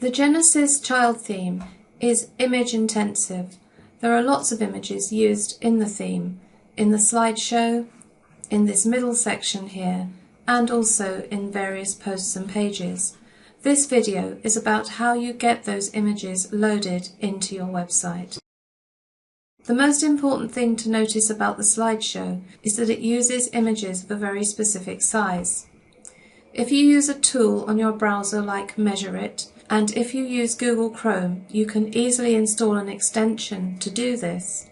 The Genesis child theme is image intensive. There are lots of images used in the theme, in the slideshow, in this middle section here, and also in various posts and pages. This video is about how you get those images loaded into your website. The most important thing to notice about the slideshow is that it uses images of a very specific size. If you use a tool on your browser like Measure It, and if you use Google Chrome, you can easily install an extension to do this.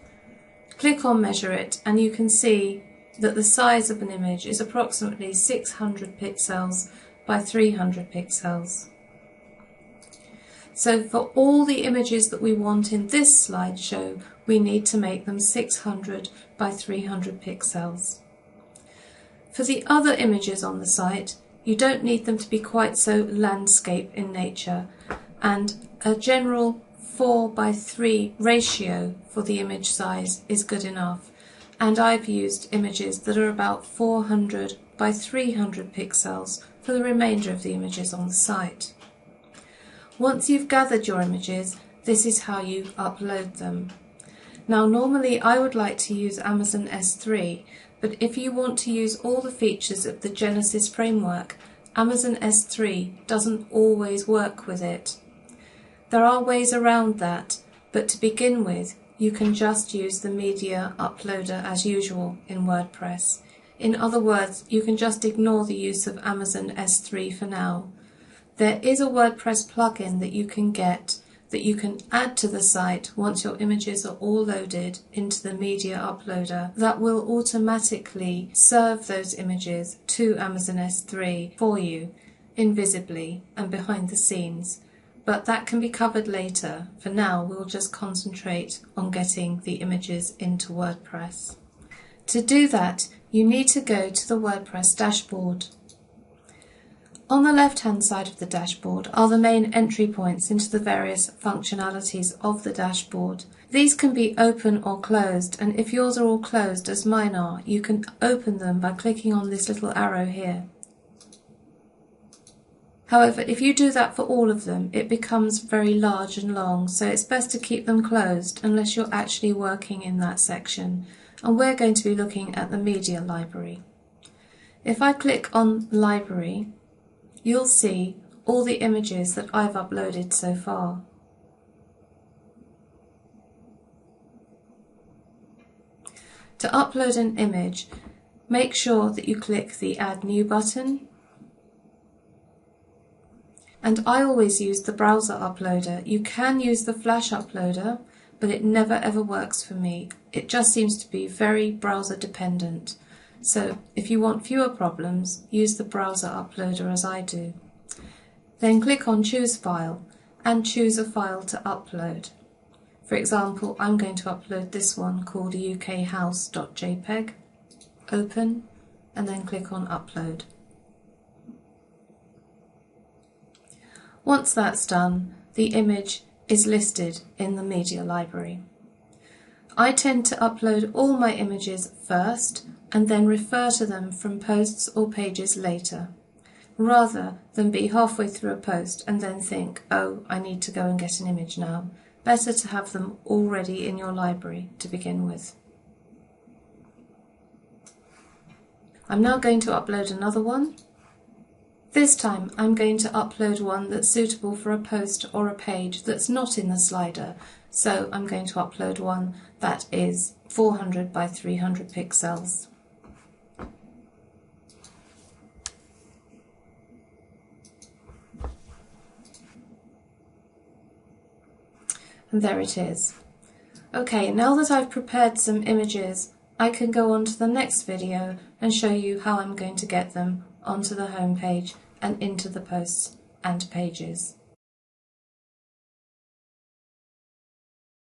Click on Measure It and you can see that the size of an image is approximately 600 pixels by 300 pixels. So for all the images that we want in this slideshow, we need to make them 600 by 300 pixels. For the other images on the site, you don't need them to be quite so landscape in nature, and a general 4 by 3 ratio for the image size is good enough. And I've used images that are about 400 by 300 pixels for the remainder of the images on the site. Once you've gathered your images, this is how you upload them. Now normally I would like to use Amazon S3, but if you want to use all the features of the Genesis framework, Amazon S3 doesn't always work with it. There are ways around that, but to begin with, you can just use the media uploader as usual in WordPress. In other words, you can just ignore the use of Amazon S3 for now. There is a WordPress plugin that you can get that you can add to the site once your images are all loaded into the media uploader that will automatically serve those images to Amazon S3 for you, invisibly and behind the scenes. But that can be covered later. For now, we'll just concentrate on getting the images into WordPress. To do that, you need to go to the WordPress dashboard. On the left-hand side of the dashboard are the main entry points into the various functionalities of the dashboard. These can be open or closed, and if yours are all closed, as mine are, you can open them by clicking on this little arrow here. However, if you do that for all of them, it becomes very large and long, so it's best to keep them closed unless you're actually working in that section. And we're going to be looking at the media library. If I click on Library, you'll see all the images that I've uploaded so far. To upload an image, make sure that you click the Add New button. And I always use the browser uploader. You can use the Flash uploader, but it never ever works for me. It just seems to be very browser dependent. So if you want fewer problems, use the browser uploader as I do. Then click on Choose File and choose a file to upload. For example, I'm going to upload this one called ukhouse.jpg. Open and then click on Upload. Once that's done, the image is listed in the media library. I tend to upload all my images first and then refer to them from posts or pages later, rather than be halfway through a post and then think, oh, I need to go and get an image now. Better to have them already in your library to begin with. I'm now going to upload another one. This time I'm going to upload one that's suitable for a post or a page that's not in the slider. So I'm going to upload one that is 400 by 300 pixels. And there it is. Okay, now that I've prepared some images, I can go on to the next video and show you how I'm going to get them onto the home page and into the posts and pages.